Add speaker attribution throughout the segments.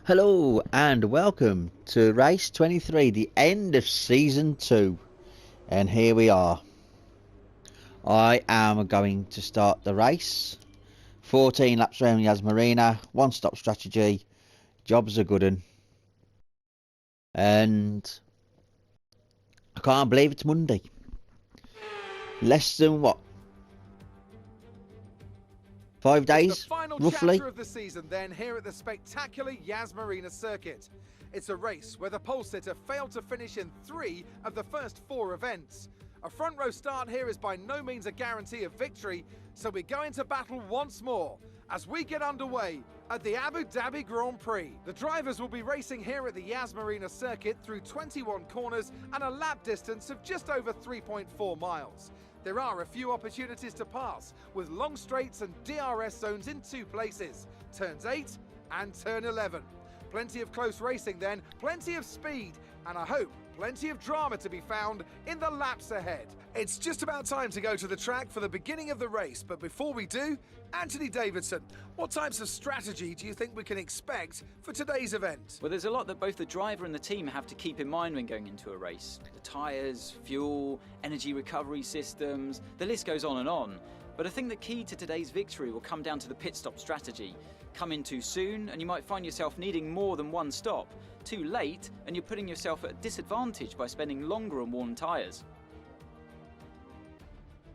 Speaker 1: Hello and welcome to race 23, the end of season 2, and here we are. I am going to start the race. 14 laps around Yas Marina, one stop strategy, job's a good one. And I can't believe it's Monday. Less than what? 5 days,
Speaker 2: It's the final
Speaker 1: roughly.
Speaker 2: chapter of the season then here at the spectacular Yas Marina circuit. It's a race where the pole sitter failed to finish in 3 of the first 4 events. A front row start here is by no means a guarantee of victory, so we go into battle once more as we get underway at the Abu Dhabi Grand Prix. The drivers will be racing here at the Yas Marina circuit through 21 corners and a lap distance of just over 3.4 miles. There are a few opportunities to pass, with long straights and DRS zones in 2 places, turns 8 and turn 11. Plenty of close racing then, plenty of speed, and I hope plenty of drama to be found in the laps ahead. It's just about time to go to the track for the beginning of the race, but before we do, Anthony Davidson, what types of strategy do you think we can expect for today's event?
Speaker 3: Well, there's a lot that both the driver and the team have to keep in mind when going into a race. The tyres, fuel, energy recovery systems, the list goes on and on. But I think the key to today's victory will come down to the pit stop strategy. Come in too soon and you might find yourself needing more than one stop. Too late and you're putting yourself at a disadvantage by spending longer on worn tyres.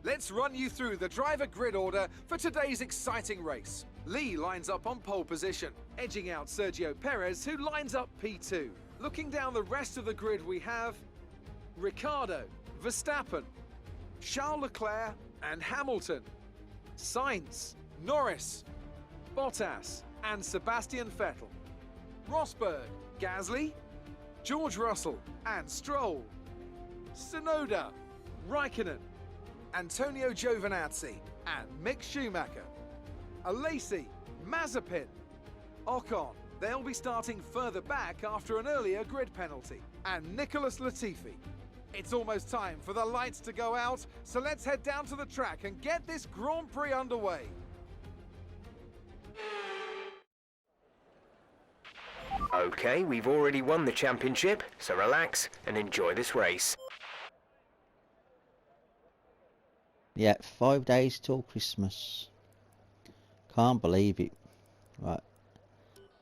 Speaker 2: Let's run you through the driver grid order for today's exciting race. Lee lines up on pole position, edging out Sergio Perez, who lines up P2. Looking down the rest of the grid, we have Ricciardo, Verstappen, Charles Leclerc and Hamilton, Sainz, Norris, Bottas and Sebastian Vettel, Rosberg, Gasly, George Russell and Stroll, Tsunoda, Raikkonen, Antonio Giovinazzi and Mick Schumacher, Alesi, Mazepin, Ocon. They'll be starting further back after an earlier grid penalty, and Nicholas Latifi. It's almost time for the lights to go out, so let's head down to the track and get this Grand Prix underway.
Speaker 4: Okay, we've already won the championship, so relax and enjoy this race.
Speaker 1: Yeah, 5 days till Christmas. Can't believe it. Right,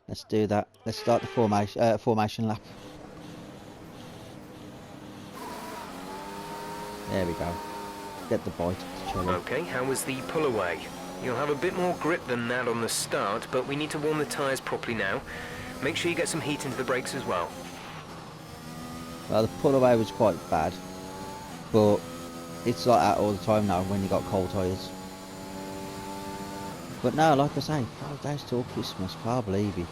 Speaker 1: let's do that. Let's start the formation lap. There we go. Get the bite.
Speaker 4: Okay, how was the pull away? You'll have a bit more grip than that on the start, but we need to warm the tyres properly now. Make sure you get some heat into the brakes as well.
Speaker 1: Well, the pull away was quite bad, but it's like that all the time now when you got cold tyres. But no, like I say, 5 days till Christmas, can't believe it.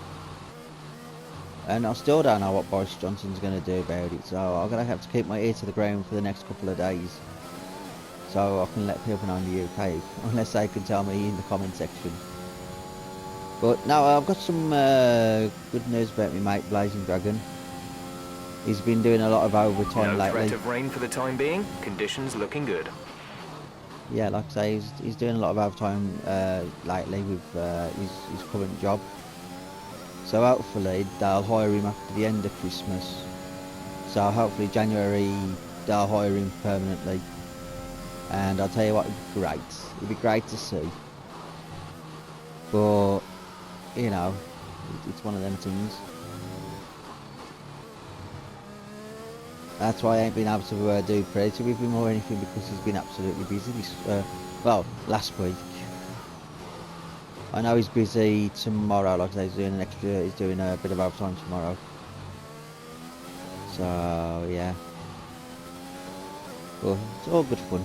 Speaker 1: And I still don't know what Boris Johnson's going to do about it, so I'm going to have to keep my ear to the ground for the next couple of days, so I can let people know in the UK, unless they can tell me in the comment section. But no, I've got some good news about my mate Blazing Dragon. He's been doing a lot of overtime
Speaker 4: No
Speaker 1: lately.
Speaker 4: threat of rain for the time being. Conditions looking good.
Speaker 1: Yeah, like I say, he's doing a lot of overtime lately with his current job. So hopefully they'll hire him after the end of Christmas. So hopefully January they'll hire him permanently. And I'll tell you what, it'd be great. It'd be great to see. But, you know, it's one of them things. That's why I ain't been able to do Predator with him or anything, because he's been absolutely busy this, well, last week. I know he's busy tomorrow, like I say, he's doing a bit of overtime tomorrow. So, yeah. But it's all good fun.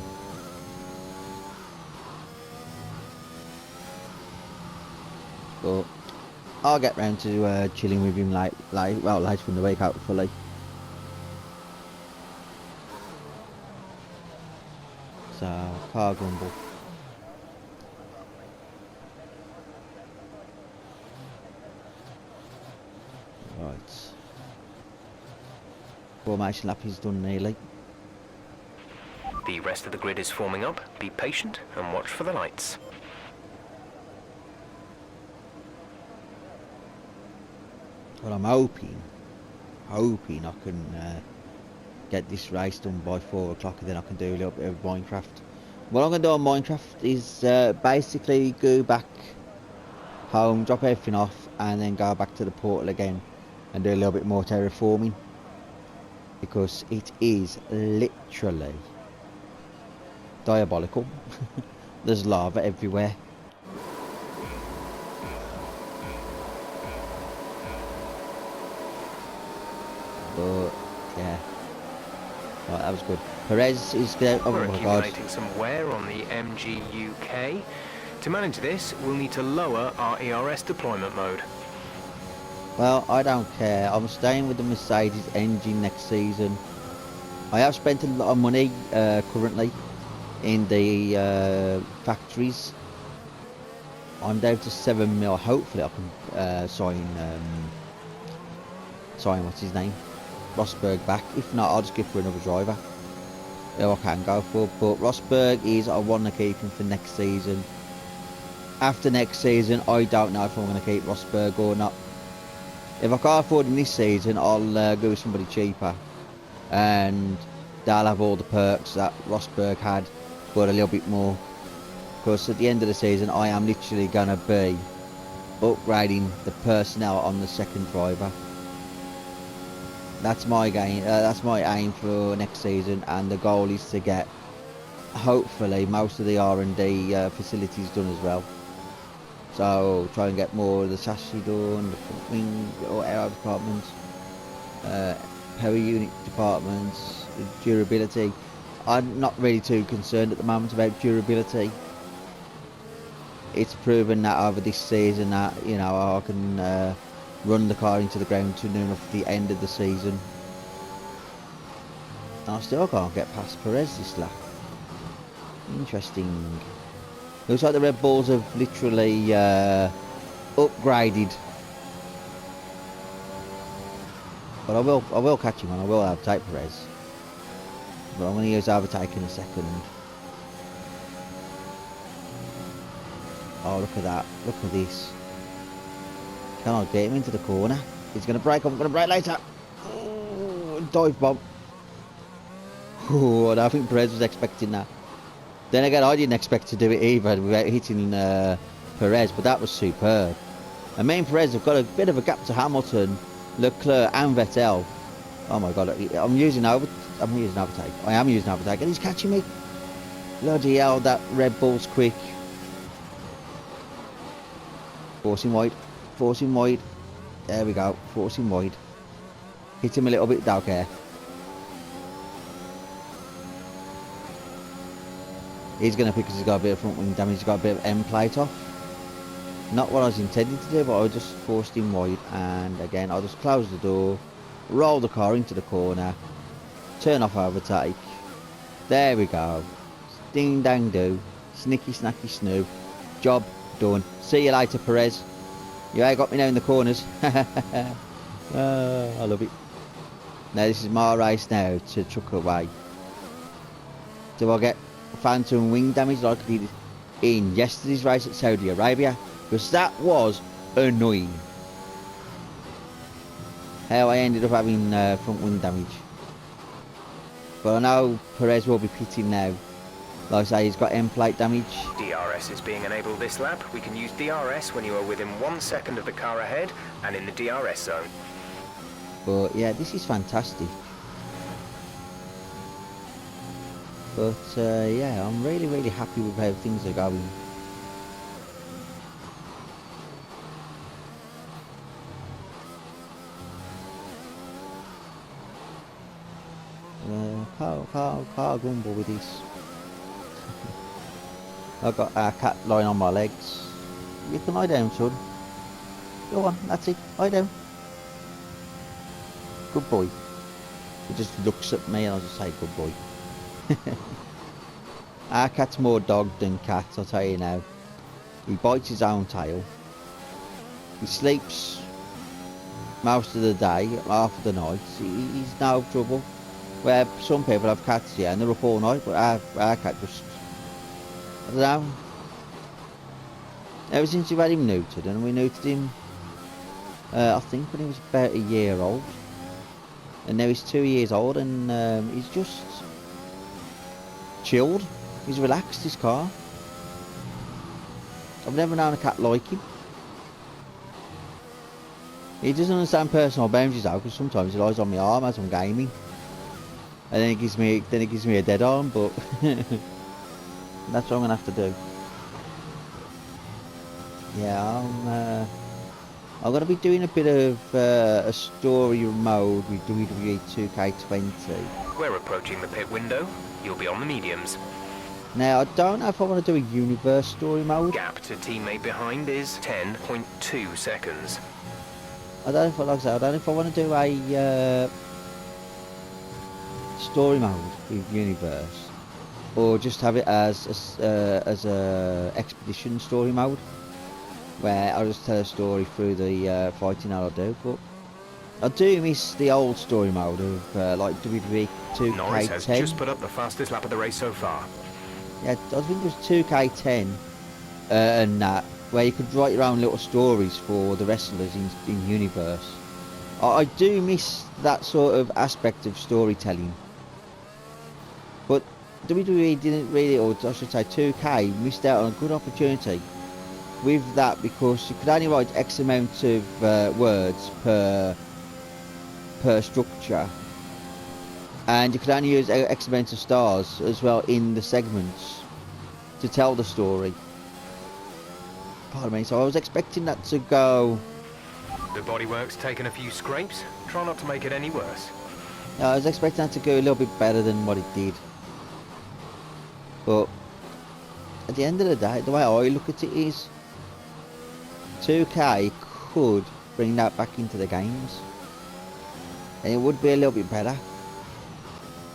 Speaker 1: But I'll get round to chilling with him later in the week, hopefully. So, car grumble. Right. Formation lap is done nearly.
Speaker 4: The rest of the grid is forming up. Be patient and watch for the lights.
Speaker 1: But I'm hoping I can get this race done by 4 o'clock, and then I can do a little bit of Minecraft. What I'm going to do on Minecraft is basically go back home, drop everything off, and then go back to the portal again and do a little bit more terraforming, because it is literally diabolical. There's lava everywhere. But yeah, right, that was good. Perez is there. Oh
Speaker 4: We're
Speaker 1: my god.
Speaker 4: accumulating some wear on the MGUK. To manage this, we'll need to lower our ERS deployment mode.
Speaker 1: Well, I don't care. I'm staying with the Mercedes engine next season. I have spent a lot of money currently in the factories. I'm down to 7 mil. Hopefully I can sign what's his name, Rosberg back. If not, I'll just go for another driver who I can go for. But Rosberg is, I want to keep him for next season. After next season, I don't know if I'm going to keep Rosberg or not. If I can't afford him this season, I'll go with somebody cheaper, and they'll have all the perks that Rosberg had, but a little bit more. Because at the end of the season, I am literally going to be upgrading the personnel on the second driver. That's my game. That's my aim for next season, and the goal is to get, hopefully, most of the R&D facilities done as well. So try and get more of the chassis done, the front wing or aero departments, power unit departments, durability. I'm not really too concerned at the moment about durability. It's proven that over this season that, you know, I can run the car into the ground to near enough the end of the season. And I still can't get past Perez this lap. Interesting. Looks like the Red Bulls have literally upgraded. But I will catch him and I will overtake Perez. But I'm going to use overtake in a second. Oh, look at that. Look at this. Can I get him into the corner? He's going to brake. I'm going to brake later. Oh, dive bomb. Oh, I don't think Perez was expecting that. Then again, I didn't expect to do it either without hitting Perez, but that was superb. And me and Perez have got a bit of a gap to Hamilton, Leclerc and Vettel. Oh my god, I'm using overtake. I am using overtake, and he's catching me. Bloody hell, that Red Bull's quick. Force him wide. Force him wide. There we go. Force him wide. Hit him a little bit, don't care. He's going to pick because he's got a bit of front wing damage. He's got a bit of end plate off. Not what I was intending to do, but I just forced him wide. And again, I'll just close the door, roll the car into the corner, turn off overtake. There we go. Ding dang do. Snicky snacky snoo. Job done. See you later, Perez. You ain't got me now in the corners. I love it. Now this is my race now to chuck away. Do I get phantom wing damage like I did in yesterday's race at Saudi Arabia? Because that was annoying. How I ended up having front wing damage. But I know Perez will be pitting now. Like I say, he's got end plate damage.
Speaker 4: DRS is being enabled this lap. We can use DRS when you are within 1 second of the car ahead and in the DRS zone.
Speaker 1: But yeah, this is fantastic. But yeah, I'm really happy with how things are going. Can't grumble with this. I've got a cat lying on my legs. You can lie down, son. Go on, that's it. Lie down. Good boy. He just looks at me and I just say, good boy. Our cat's more dog than cat, I'll tell you now. He bites his own tail. He sleeps most of the day, half of the night. He's no trouble. Where some people have cats, yeah, and they're up all night, but our cat just, I don't know. Ever since we've had him neutered, and we neutered him I think when he was about a year old. And now he's 2 years old, and he's just chilled. He's relaxed, his car. I've never known a cat like him. He doesn't understand personal boundaries though, because sometimes he lies on my arm as I'm gaming. And then he gives me a dead arm, but that's what I'm gonna have to do. Yeah, I'm gonna be doing a bit of a story mode with WWE 2K20.
Speaker 4: We're approaching the pit window. You'll be on the mediums.
Speaker 1: Now I don't know if I want to do a universe story mode.
Speaker 4: Gap to teammate behind is 10.2 seconds.
Speaker 1: I don't know if, like I said, I don't know if I want to do a story mode with universe, or just have it as a expedition story mode, where I'll just tell a story through the fighting that I do. But I do miss the old story mode of like WWE 2K10.
Speaker 4: Norris has just put up the fastest lap of the race so far.
Speaker 1: Yeah, I think it was 2K10 and that, where you could write your own little stories for the wrestlers in universe. I do miss that sort of aspect of storytelling. But WWE didn't really, or I should say 2K, missed out on a good opportunity with that, because you could only write X amount of words per structure, and you could only use X amount of stars as well in the segments to tell the story. Pardon me. So I was expecting that to go.
Speaker 4: The bodywork's taken a few scrapes. Try not to make it any worse.
Speaker 1: I was expecting that to go a little bit better than what it did. But at the end of the day, the way I look at it is 2K could bring that back into the games, and it would be a little bit better.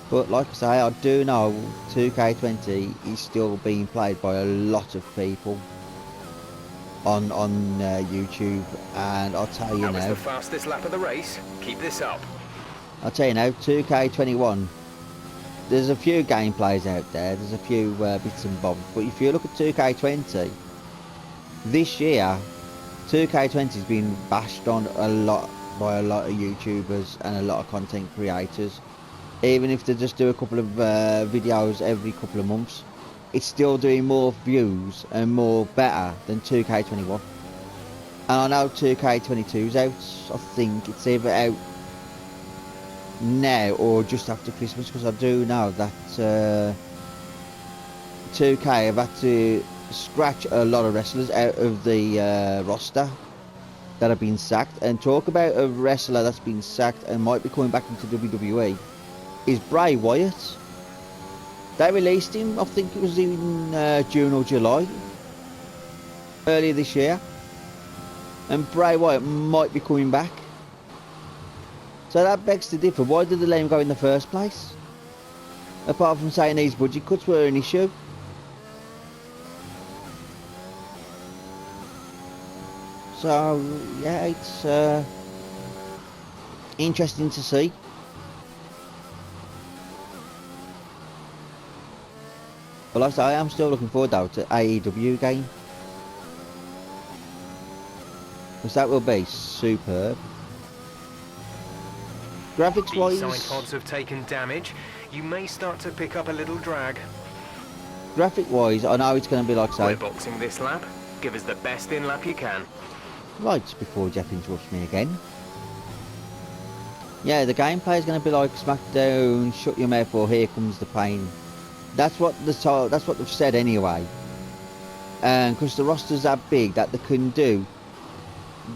Speaker 1: But like I say, I do know 2K20 is still being played by a lot of people on YouTube, and I'll tell you
Speaker 4: That was
Speaker 1: now,
Speaker 4: the fastest lap of the race. Keep this up.
Speaker 1: I'll tell you now, 2K21, there's a few gameplays out there, there's a few bits and bobs, but if you look at 2K20, this year, 2K20 has been bashed on a lot by a lot of YouTubers and a lot of content creators. Even if they just do a couple of videos every couple of months, it's still doing more views and more better than 2K21. And I know 2K22's out. I think it's either out now or just after Christmas, because I do know that 2K have had to scratch a lot of wrestlers out of the roster that have been sacked. And talk about a wrestler that's been sacked and might be coming back into WWE is Bray Wyatt. They released him, I think it was in June or July earlier this year, and Bray Wyatt might be coming back. So that begs to differ. Why did they let him go in the first place? Apart from saying these budget cuts were an issue. So yeah, it's interesting to see. But like I say, I am still looking forward though to AEW game, because that will be superb. Graphics
Speaker 4: The
Speaker 1: wise,
Speaker 4: side pods have taken damage. You may start to pick up a little drag.
Speaker 1: graphic wise, I know it's going to be like
Speaker 4: We're
Speaker 1: say
Speaker 4: boxing this lap. Give us the best in lap you can.
Speaker 1: right before Jeff interrupts me again. Yeah, the gameplay is going to be like SmackDown, Shut Your Mouth or Here Comes the Pain. That's what they've said anyway. And because the roster's that big that they can do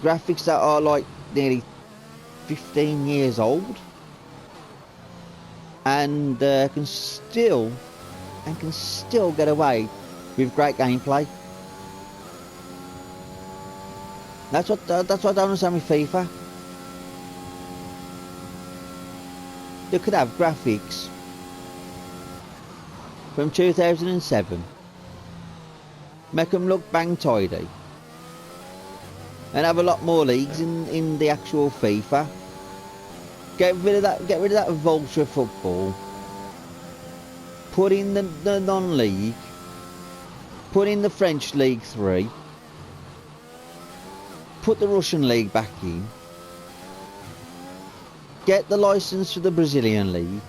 Speaker 1: graphics that are like nearly 15 years old, and can still get away with great gameplay. That's what I don't understand with FIFA. They could have graphics from 2007, make them look bang tidy, and have a lot more leagues in the actual FIFA. Get rid of that vulture football. Put in the non-league. Put in the French League 3. put the Russian league back in, get the license for the Brazilian league,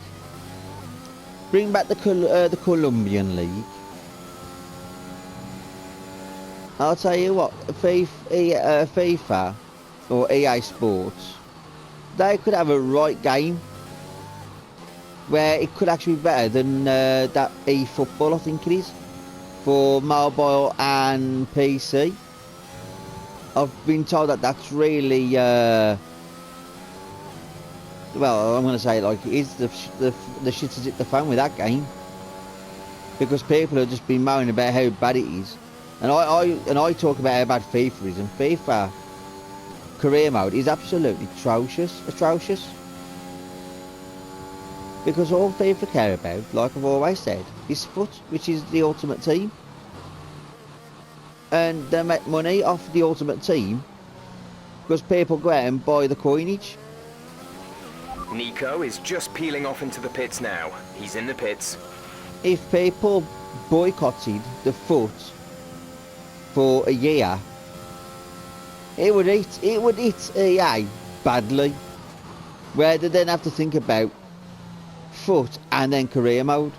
Speaker 1: bring back the Colombian league. I'll tell you what, FIFA or EA Sports, they could have a right game where it could actually be better than that eFootball, I think it is, for mobile and PC. I've been told that that's really, well, I'm going to say it like it is the shit has hit the fan with that game, because people have just been moaning about how bad it is. And I talk about how bad FIFA is, and FIFA career mode is absolutely atrocious. Because all FIFA care about, like I've always said, is FUT, which is the ultimate team. And they make money off the ultimate team because people go out and buy the coinage.
Speaker 4: Nico is just peeling off into the pits now. He's in the pits.
Speaker 1: If people boycotted the FUT for a year, it would hit EA badly, where they then have to think about FUT and then career mode.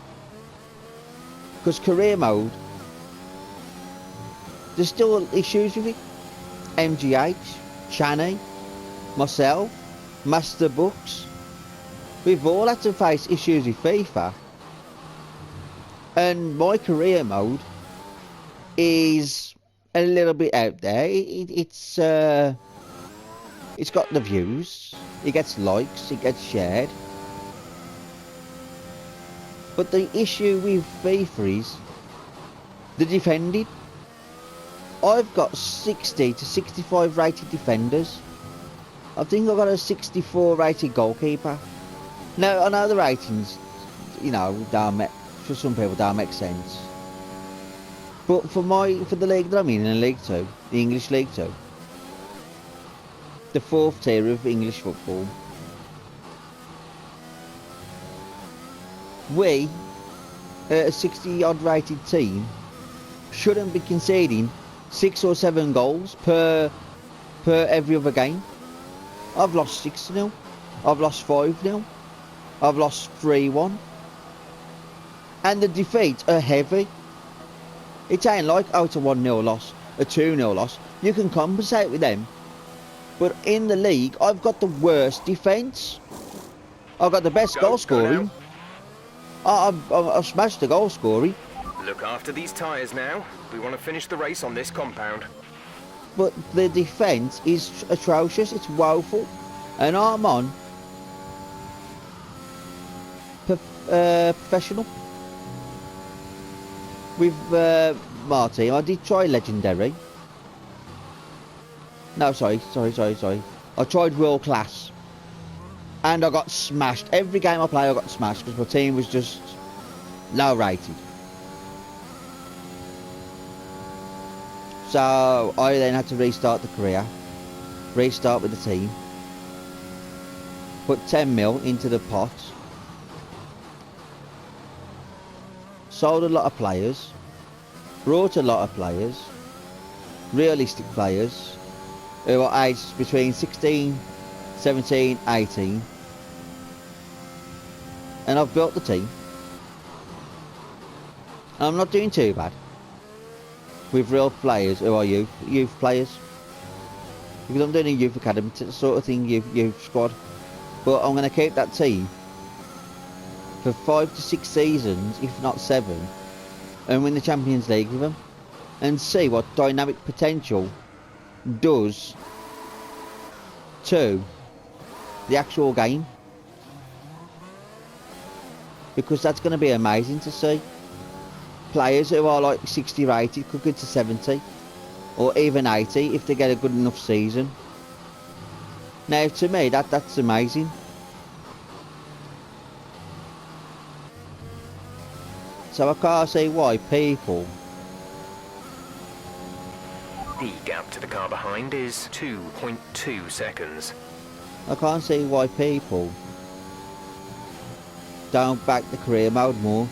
Speaker 1: Because career mode, there's still issues with it. MGH, Channy, myself, Master Books, we've all had to face issues with FIFA. And my career mode is a little bit out there. It's got the views, it gets likes, it gets shared. But the issue with FIFA is the defending. I've got 60 to 65 rated defenders. I think I've got a 64 rated goalkeeper. Now, I know the ratings, you know, for some people don't make sense. But for the league that I'm in League 2, the English League 2, the 4th tier of English football, we, a 60 odd rated team, shouldn't be conceding 6 or 7 goals per every other game. I've lost 6-0, I've lost 5-0, I've lost 3-1, and the defeats are heavy. It ain't like, oh, it's a 1-0 loss, a 2-0 loss. You can compensate with them, but in the league I've got the worst defence. I've got the best goal scoring. I've smashed the goal scoring.
Speaker 4: Look after these tyres now. We want to finish the race on this compound.
Speaker 1: But the defence is atrocious, it's woeful. And I'm on professional. With my team, I did try legendary. No, sorry. I tried world class. And I got smashed. Every game I played I got smashed because my team was just low rated. So I then had to restart the career, restart with the team, put 10 mil into the pot, sold a lot of players, brought a lot of players, realistic players, who are aged between 16, 17, 18, and I've built the team. And I'm not doing too bad with real players who are youth players, because I'm doing a youth academy sort of thing, youth squad. But I'm going to keep that team for 5 to 6 seasons, if not 7, and win the Champions League with them, and see what dynamic potential does to the actual game, because that's going to be amazing to see. Players who are like 60 rated could go to 70 or even 80 if they get a good enough season. Now to me that's amazing. So I can't see why people...
Speaker 4: The gap to the car behind is 2.2 seconds.
Speaker 1: I can't see why people don't back the career mode more.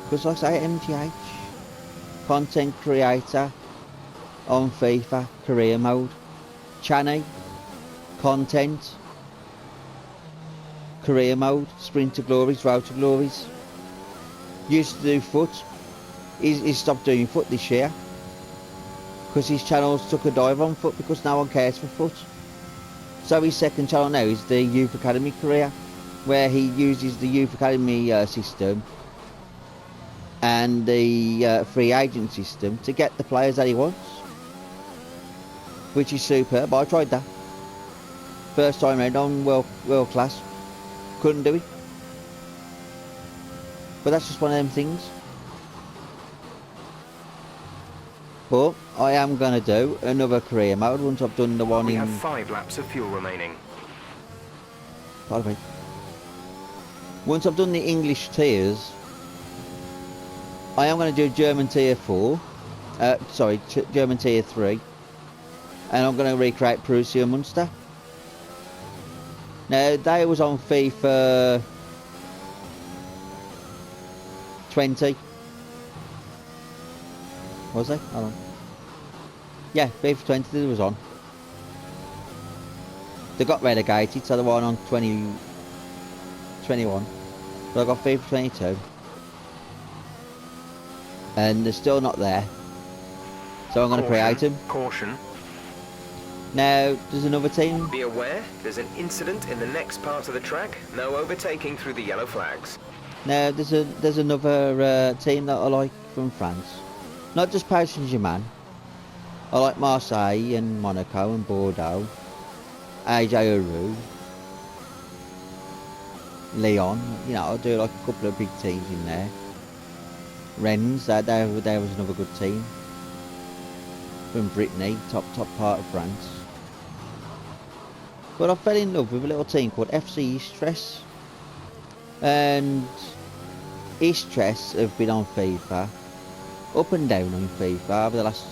Speaker 1: Because like I say, MGH, content creator, on FIFA career mode. Channel, content, career mode, sprint to glories, road to glories. Used to do foot. He's stopped doing foot this year because his channels took a dive on foot because no one cares for foot. So his second channel now is the Youth Academy career, where he uses the Youth Academy system and the free agent system to get the players that he wants, which is superb. I tried that first time round on world class, couldn't do it, but that's just one of them things. But I am going to do another career mode once I've done the one
Speaker 4: We
Speaker 1: in...
Speaker 4: have 5 laps of fuel remaining.
Speaker 1: Pardon me. Once I've done the English tiers, I am going to do German tier 4. German tier 3. And I'm going to recreate Prussia and Munster. Now, they was on FIFA 20. Was they? Hold on. Yeah, FIFA 20 they was on. They got relegated, so they were on 21. But I got FIFA 22. And they're still not there. So I'm going to create them.
Speaker 4: Caution.
Speaker 1: Now, there's another team.
Speaker 4: Be aware, there's an incident in the next part of the track. No overtaking through the yellow flags.
Speaker 1: Now, there's another team that I like from France. Not just Paris Saint-Germain. I like Marseille and Monaco and Bordeaux. AJ Lyon. You know, I do like a couple of big teams in there. Rennes, there was another good team. From Brittany, top part of France. But I fell in love with a little team called FC Istres. And Istres have been on FIFA, up and down on FIFA over the last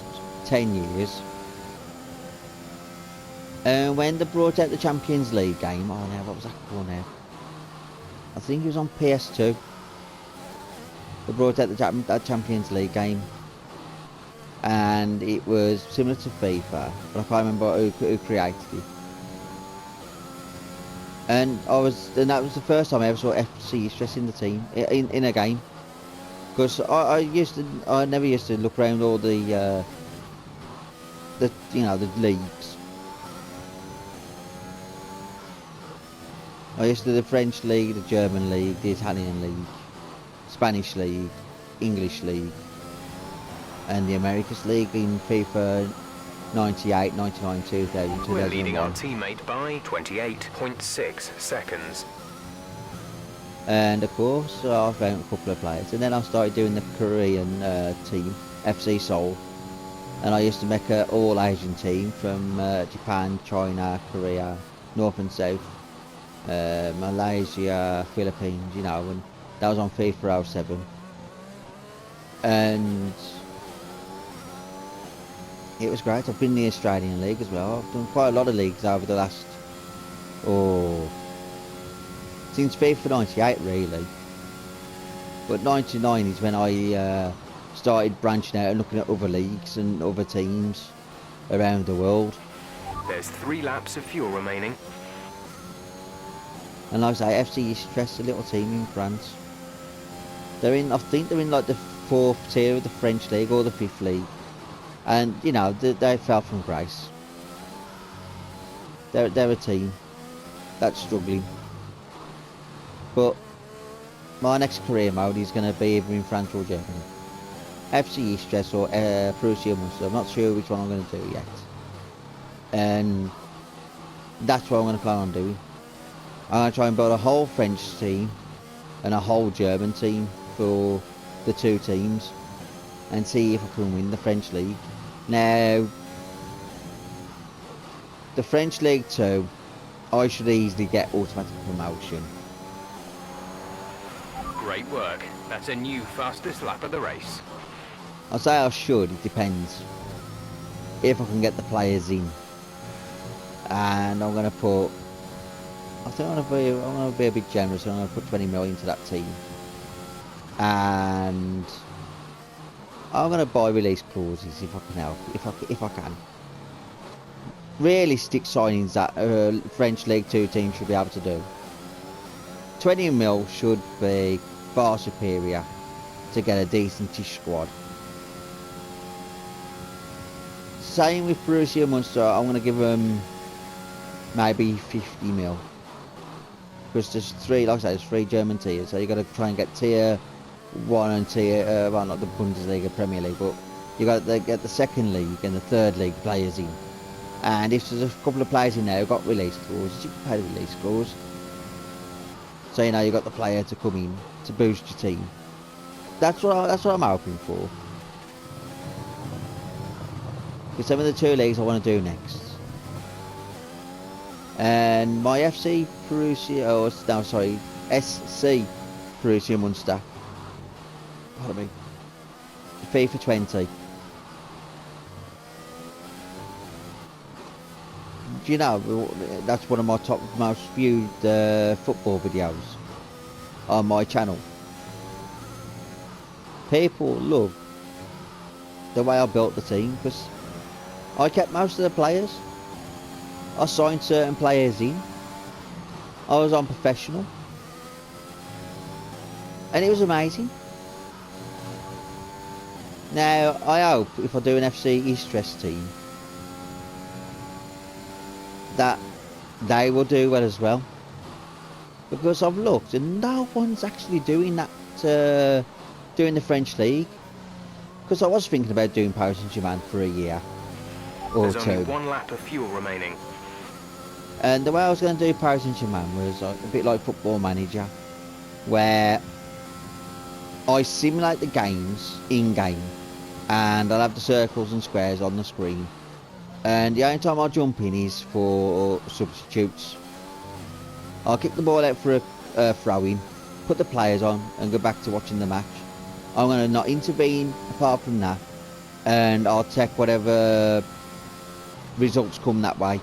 Speaker 1: 10 years. And when they brought out the Champions League game, oh now, what was that called now? I think it was on PS2. They brought out that Champions League game. And it was similar to FIFA, but I can't remember who created it. And that was the first time I ever saw FC Istres in the team in a game, because I never used to look around all the leagues. I used to do the French league, the German league, the Italian league, Spanish league, English league, and the Americas league in FIFA 98, 99, 2000,
Speaker 4: We're leading our
Speaker 1: 2001.
Speaker 4: teammate by 28.6 seconds.
Speaker 1: And of course, I found a couple of players, and then I started doing the Korean team, FC Seoul, and I used to make an all-Asian team from Japan, China, Korea, North and South, Malaysia, Philippines, you know, and that was on FIFA 07. And it was great. I've been in the Australian League as well. I've done quite a lot of leagues over the last, since FIFA 98 really. But 99 is when I started branching out and looking at other leagues and other teams around the world.
Speaker 4: There's 3 laps of fuel remaining.
Speaker 1: And like I say, FC Istres, a little team in France. I think they're in like the 4th tier of the French league or the 5th league. And, you know, they fell from grace. They're a team that's struggling. But my next career mode is going to be either in France or Germany. FC Istres or Prussia Munster. I'm not sure which one I'm going to do yet. And that's what I'm going to plan on doing. I'm going to try and build a whole French team and a whole German team for the 2 teams and see if I can win the French League. Now, the French League 2, I should easily get automatic promotion.
Speaker 4: Great work. That's a new fastest lap of the race.
Speaker 1: I say I should, it depends. If I can get the players in. And I'm going to put, I think I'm going to be a bit generous. I'm going to put 20 million into that team. And I'm gonna buy release clauses if I can help, if I can. Realistic signings that French League 2 teams should be able to do. 20 mil should be far superior to get a decentish squad. Same with Borussia Munster. I'm gonna give them maybe 50 mil. Because there's three, like I say, there's three German tiers, so you got to try and get tier 1 and tier, well, not the Bundesliga, Premier League, but you got to get the second league and the third league players in. And if there's a couple of players in there who've got release clauses, you can pay the release clause. So you know you got the player to come in to boost your team. That's what I'm hoping for. Because some of the two leagues I want to do next. And my FC Borussia, no sorry, SC Borussia Munster. Pardon me. FIFA 20. Do you know, that's one of my top most viewed football videos on my channel. People love the way I built the team because I kept most of the players. I signed certain players in. I was on professional. And it was amazing. Now, I hope if I do an FC East Stress team that they will do well as well. Because I've looked and no one's actually doing that, doing the French League. Because I was thinking about doing Paris Saint-Germain for a year or
Speaker 4: There's
Speaker 1: two.
Speaker 4: only one lap of fuel remaining.
Speaker 1: And the way I was going to do Paris Saint-Germain was a bit like Football Manager, where I simulate the games in-game, and I'll have the circles and squares on the screen. And the only time I jump in is for substitutes. I'll kick the ball out for a throw-in, put the players on, and go back to watching the match. I'm going to not intervene apart from that, and I'll take whatever results come that way.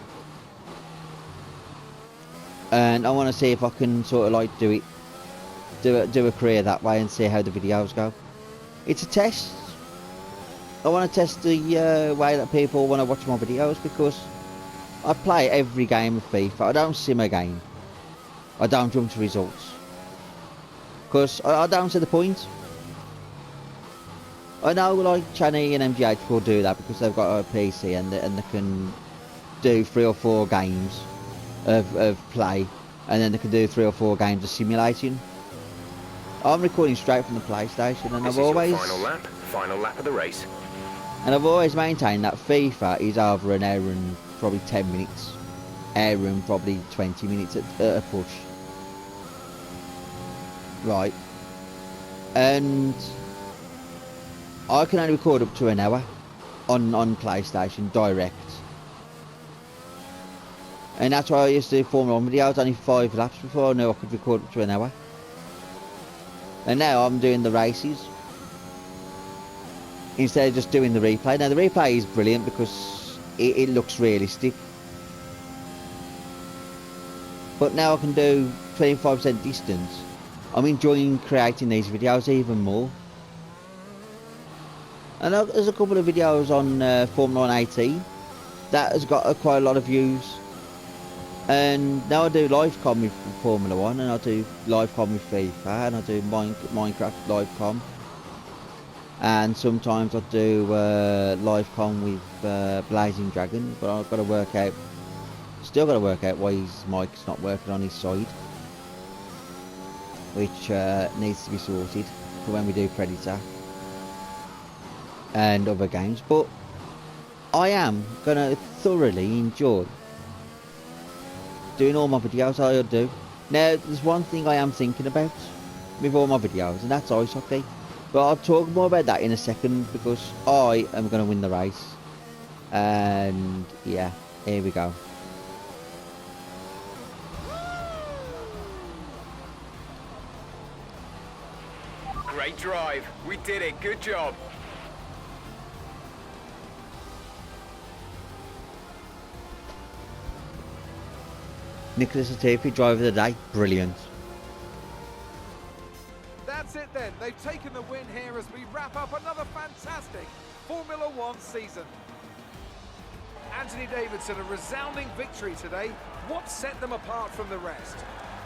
Speaker 1: And I want to see if I can sort of like do a career that way and see how the videos go. It's a test. I want to test the way that people want to watch my videos because I play every game of FIFA. I don't sim a game. I don't jump to results because I don't see the point. I know like Channy and MGH will do that because they've got a PC and they can do 3 or 4 games of play, and then they can do 3 or 4 games of simulating. I'm recording straight from the PlayStation, and
Speaker 4: This is your final lap of the race.
Speaker 1: And I've always maintained that FIFA is over an hour and probably 10 minutes, hour and probably 20 minutes at a push. Right, and I can only record up to an hour on PlayStation direct. And that's why I used to do Formula 1 videos, only 5 laps before I knew I could record up to an hour. And now I'm doing the races instead of just doing the replay. Now the replay is brilliant because it looks realistic. But now I can do 25% distance. I'm enjoying creating these videos even more. And there's a couple of videos on Formula 1 18 that has got quite a lot of views. And now I do live com with Formula 1, and I do live com with FIFA, and I do Minecraft live com. And sometimes I do live com with Blazing Dragon, but I've got to work out, still got to work out why his mic's not working on his side. Which needs to be sorted for when we do Predator and other games. But I am going to thoroughly enjoy doing all my videos I do. Now there's one thing I am thinking about with all my videos, and that's ice hockey. But I'll talk more about that in a second because I am going to win the race. And yeah, here we go.
Speaker 4: Great drive. We did it. Good job.
Speaker 1: Nicholas Latifi, driver of the day, brilliant.
Speaker 2: That's it then. They've taken the win here as we wrap up another fantastic Formula One season. Anthony Davidson, a resounding victory today. What set them apart from the rest?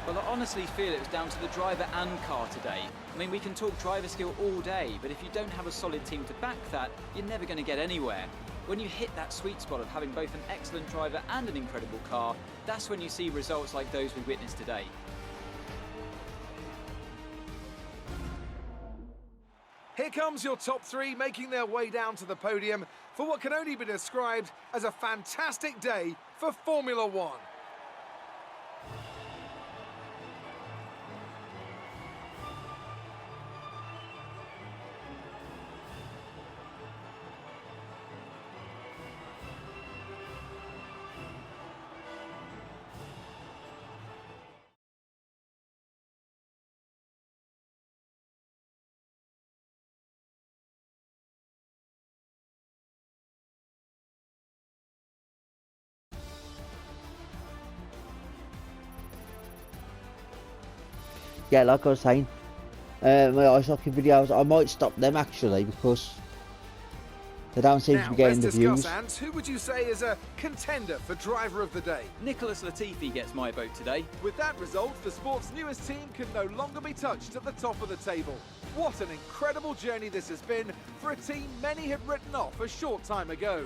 Speaker 3: Well, I honestly feel it was down to the driver and car today. I mean, we can talk driver skill all day, but if you don't have a solid team to back that, you're never going to get anywhere. When you hit that sweet spot of having both an excellent driver and an incredible car, that's when you see results like those we witnessed today.
Speaker 2: Here comes your top three making their way down to the podium for what can only be described as a fantastic day for Formula One.
Speaker 1: Yeah, like I was saying, my ice hockey videos, I might stop them actually because they don't seem to be getting the views.
Speaker 2: Now, let's discuss, Ant. Who would you say is a contender for driver of the day?
Speaker 3: Nicholas Latifi gets my vote today.
Speaker 2: With that result, the sport's newest team can no longer be touched at the top of the table. What an incredible journey this has been for a team many had written off a short time ago.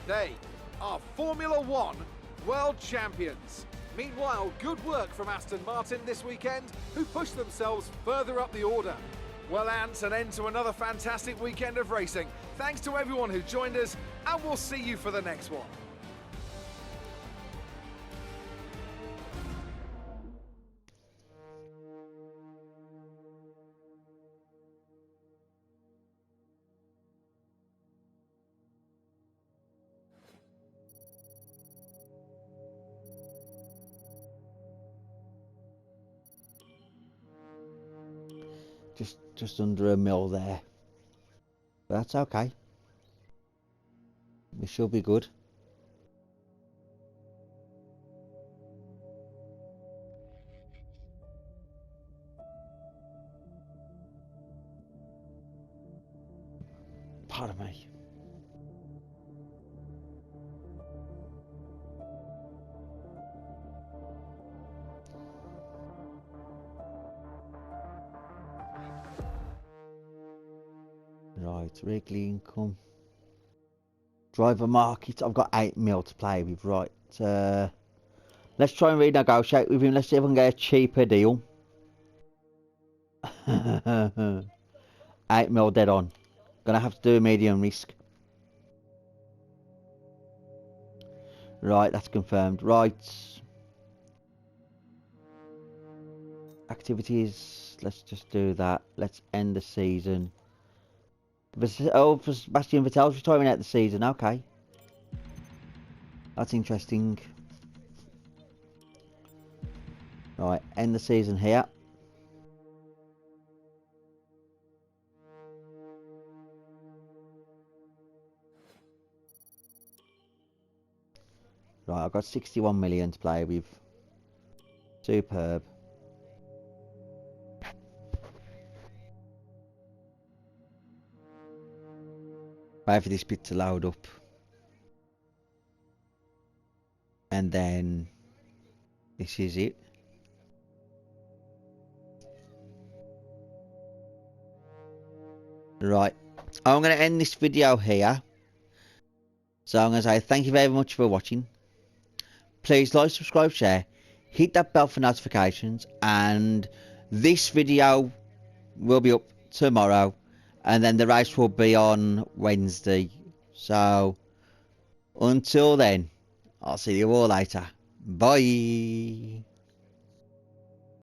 Speaker 2: They are Formula One world champions. Meanwhile, good work from Aston Martin this weekend, who pushed themselves further up the order. Well, Ant, an end to another fantastic weekend of racing. Thanks to everyone who joined us, and we'll see you for the next one.
Speaker 1: Just under a mil there. But that's okay. We should be good. Pardon me. Right, weekly income. Driver market. I've got 8 mil to play with. Right. Let's try and renegotiate with him. Let's see if I can get a cheaper deal. 8 mil dead on. Gonna have to do a medium risk. Right, that's confirmed. Right. Activities. Let's just do that. Let's end the season. Oh, for Sebastian Vettel's retiring out the season. Okay. That's interesting. Right, end the season here. Right, I've got 61 million to play with. Superb. Wait for this bit to load up. And then this is it. Right. I'm going to end this video here. So I'm going to say thank you very much for watching. Please like, subscribe, share. Hit that bell for notifications. And this video will be up tomorrow. And then the race will be on Wednesday. So, until then, I'll see you all later. Bye.